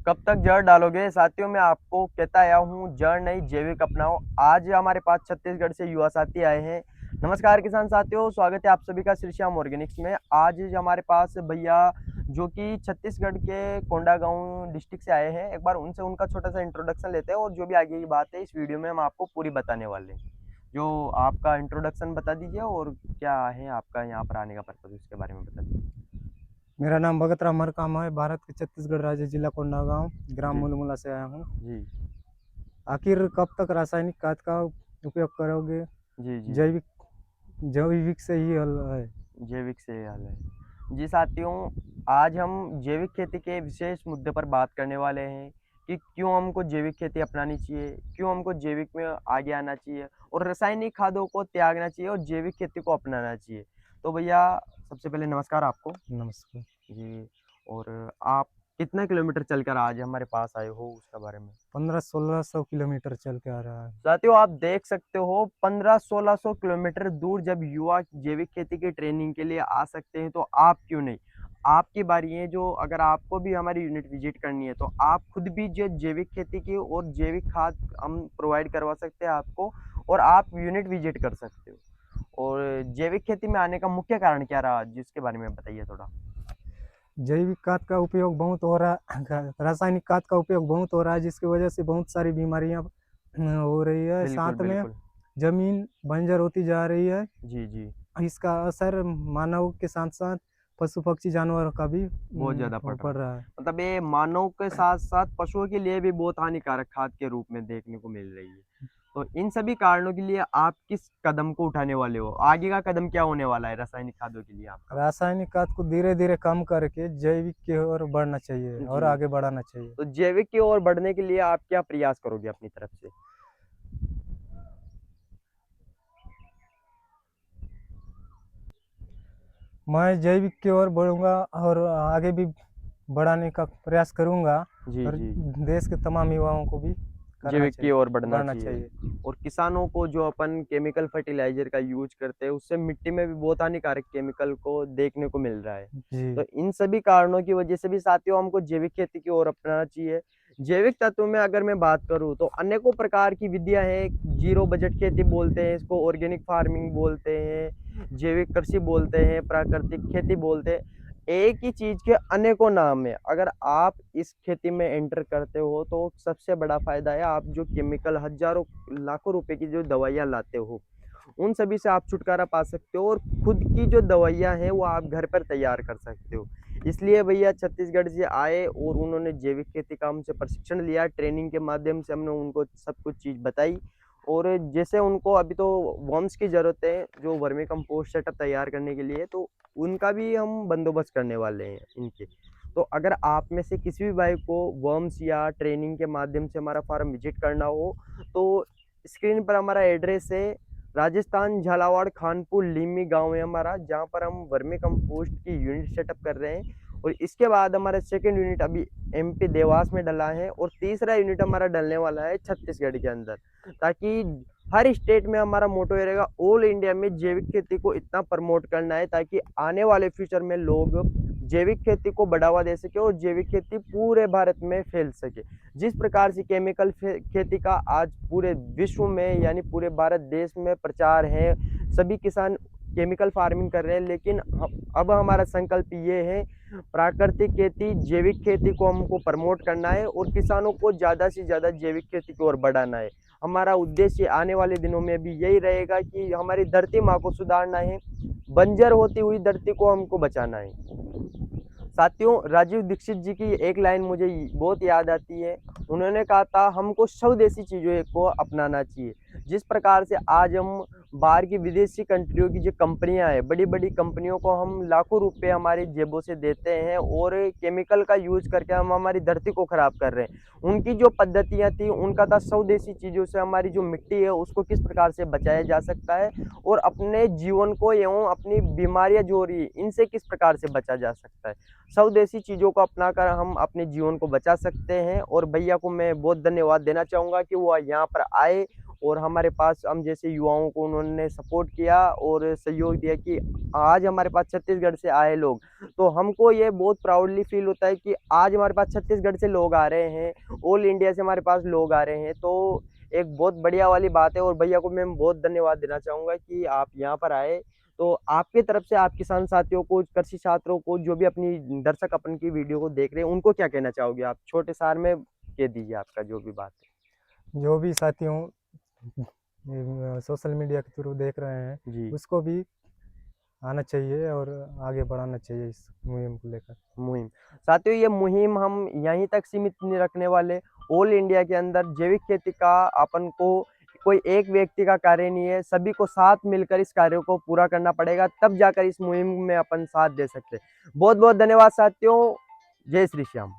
कब तक जड़ डालोगे? साथियों मैं आपको कहता आया हूँ जड़ नहीं जैविक अपनाओ। आज हमारे पास छत्तीसगढ़ से युवा साथी आए हैं। नमस्कार किसान साथियों, स्वागत है आप सभी का श्रीश्याम ऑर्गेनिक्स में। आज हमारे पास भैया जो कि छत्तीसगढ़ के कोंडागांव डिस्ट्रिक्ट से आए हैं। एक बार उनसे उनका छोटा सा इंट्रोडक्शन लेते हैं और जो भी आगे की बात है इस वीडियो में हम आपको पूरी बताने वाले हैं। जो आपका इंट्रोडक्शन बता दीजिए और क्या है आपका यहाँ पर आने का पर्पज, उसके बारे में बता दीजिए। मेरा नाम भगत राम मरकाम है। भारत के छत्तीसगढ़ राज्य जिला कोंडागांव ग्राम जी मूलमुला से आया हूँ। जी आखिर कब तक रासायनिक खाद का उपयोग करोगे? जी जी जी जैविक जैविक से ही हल है। जैविक से हाल है। जी साथियों, आज हम जैविक खेती के विशेष मुद्दे पर बात करने वाले हैं कि क्यों हमको जैविक खेती अपनानी चाहिए, क्यों हमको जैविक में आगे आना चाहिए और रासायनिक खादों को त्यागना चाहिए और जैविक खेती को अपनाना चाहिए। तो भैया सबसे पहले नमस्कार आपको। नमस्कार। जी। और आप कितना किलोमीटर चलकर आज हमारे पास आए हो उसके बारे में। 1500-1600 किलोमीटर चल के आ रहा है। साथियों आप देख सकते हो 1500-1600 किलोमीटर दूर जब युवा जैविक खेती की ट्रेनिंग के लिए आ सकते हैं तो आप क्यों नहीं। आपकी बारी है, जो अगर आपको भी हमारी यूनिट विजिट करनी है तो आप खुद भी जो जैविक खेती की और जैविक खाद हम प्रोवाइड करवा सकते हैं आपको, और आप यूनिट विजिट कर सकते हो। और जैविक खेती में आने का मुख्य कारण क्या रहा, जिसके बारे में बताइए थोड़ा। जैविक खाद का उपयोग बहुत हो रहा है, रासायनिक खाद का उपयोग बहुत हो रहा है, जिसकी वजह से बहुत सारी बीमारियां हो रही है। बिल्कुल साथ में बिल्कुल। जमीन बंजर होती जा रही है। जी जी। इसका असर मानव के साथ साथ पशु पक्षी जानवरों का भी बहुत ज्यादा पड़ रहा पड़ है। रहा है। मतलब ये मानव के साथ साथ पशुओं के लिए भी बहुत हानिकारक खाद के रूप में देखने को मिल रही है। तो इन सभी कारणों के लिए आप किस कदम को उठाने वाले हो, आगे का कदम क्या होने वाला है रासायनिक खादों के लिए आपका। रासायनिक खाद को धीरे धीरे कम करके जैविक की ओर बढ़ना चाहिए और जी। आगे बढ़ाना चाहिए। तो जैविक की ओर बढ़ने के लिए आप क्या प्रयास करोगे अपनी तरफ से। मैं जैविक की ओर बढ़ूंगा और आगे भी बढ़ाने का प्रयास करूंगा। जी और जी। देश के तमाम युवाओं को भी करना जैविक की चाहिए, ओर बढ़ना बढ़ना चाहिए। चाहिए। और किसानों को जो अपन केमिकल फर्टिलाइजर का यूज करते हैं उससे मिट्टी में भी बहुत हानिकारक केमिकल को देखने को मिल रहा है। जी। तो इन सभी कारणों की वजह से भी साथियों हमको जैविक खेती की ओर अपनाना चाहिए। जैविक तत्व में अगर मैं बात करूं तो अनेकों प्रकार की विधियां हैं। जीरो बजट खेती बोलते हैं इसको, ऑर्गेनिक फार्मिंग बोलते हैं, जैविक कृषि बोलते हैं, प्राकृतिक खेती बोलते हैं। एक ही चीज के अनेकों नाम है। अगर आप इस खेती में एंटर करते हो तो सबसे बड़ा फायदा है, आप जो केमिकल हजारों लाखों रुपए की जो दवाइयाँ लाते हो उन सभी से आप छुटकारा पा सकते हो और खुद की जो दवाइयाँ हैं वो आप घर पर तैयार कर सकते हो। इसलिए भैया छत्तीसगढ़ से आए और उन्होंने जैविक खेती का हमसे प्रशिक्षण लिया। ट्रेनिंग के माध्यम से हमने उनको सब कुछ चीज़ बताई। और जैसे उनको अभी तो वर्म्स की ज़रूरत है जो वर्मी कंपोस्ट सेटअप तैयार करने के लिए, तो उनका भी हम बंदोबस्त करने वाले हैं इनके। तो अगर आप में से किसी भी भाई को वर्म्स या ट्रेनिंग के माध्यम से हमारा फार्म विजिट करना हो तो स्क्रीन पर हमारा एड्रेस है। राजस्थान झालावाड़ खानपुर लीमी गांव है हमारा, जहां पर हम वर्मी कंपोस्ट की यूनिट सेटअप कर रहे हैं। और इसके बाद हमारा सेकंड यूनिट अभी एमपी देवास में डला है और तीसरा यूनिट हमारा डलने वाला है छत्तीसगढ़ के अंदर। ताकि हर स्टेट में हमारा मोटो ये रहेगा, ऑल इंडिया में जैविक खेती को इतना प्रमोट करना है ताकि आने वाले फ्यूचर में लोग जैविक खेती को बढ़ावा दे सके और जैविक खेती पूरे भारत में फैल सके। जिस प्रकार से केमिकल खेती का आज पूरे विश्व में यानी पूरे भारत देश में प्रचार है, सभी किसान केमिकल फार्मिंग कर रहे हैं, लेकिन अब हमारा संकल्प ये है प्राकृतिक खेती जैविक खेती को हमको प्रमोट करना है और किसानों को ज़्यादा से ज़्यादा जैविक खेती की ओर बढ़ाना है। हमारा उद्देश्य आने वाले दिनों में भी यही रहेगा कि हमारी धरती माँ को सुधारना है, बंजर होती हुई धरती को हमको बचाना है। साथियों राजीव दीक्षित जी की एक लाइन मुझे बहुत याद आती है। उन्होंने कहा था हमको स्वदेशी चीज़ों को अपनाना चाहिए। जिस प्रकार से आज हम बाहर की विदेशी कंट्रियों की जो कंपनियां हैं, बड़ी बड़ी कंपनियों को हम लाखों रुपए हमारी जेबों से देते हैं और केमिकल का यूज करके हम हमारी धरती को खराब कर रहे हैं। उनकी जो पद्धतियां थी उनका था स्वदेशी चीज़ों से हमारी जो मिट्टी है उसको किस प्रकार से बचाया जा सकता है और अपने जीवन को एवं अपनी बीमारियां जो हो रही है इनसे किस प्रकार से बचा जा सकता है। स्वदेशी चीज़ों को अपनाकर हम अपने जीवन को बचा सकते हैं। और भैया को मैं बहुत धन्यवाद देना चाहूँगा कि वो यहाँ पर आए और हमारे पास हम जैसे युवाओं को उन्होंने सपोर्ट किया और सहयोग दिया कि आज हमारे पास छत्तीसगढ़ से आए लोग, तो हमको ये बहुत प्राउडली फील होता है कि आज हमारे पास छत्तीसगढ़ से लोग आ रहे हैं, ऑल इंडिया से हमारे पास लोग आ रहे हैं, तो एक बहुत बढ़िया वाली बात है। और भैया को मैं बहुत धन्यवाद देना चाहूँगा कि आप यहाँ पर आए। तो आपकी तरफ से आप किसान साथियों को, कृषि छात्रों को, जो भी अपनी दर्शक अपन की वीडियो को देख रहे हैं, उनको क्या कहना चाहोगे आप? छोटे सार में कह दीजिए आपका जो भी बात है। जो भी साथियों सोशल मीडिया के थ्रू देख रहे हैं, जी। उसको भी आना चाहिए और आगे बढ़ाना चाहिए इस मुहिम को लेकर। मुहिम। साथियों, ये मुहिम हम यहीं तक सीमित नहीं रखने वाले। ऑल इंडिया के अंदर जैविक खेती का अपन को कोई एक व्यक्ति का कार्य नहीं है, सभी को साथ मिलकर इस कार्य को पूरा करना पड़ेगा, तब जाकर इस मुहिम में अपन साथ दे सकते हैं। बहुत बहुत धन्यवाद साथियों। जय श्री श्याम।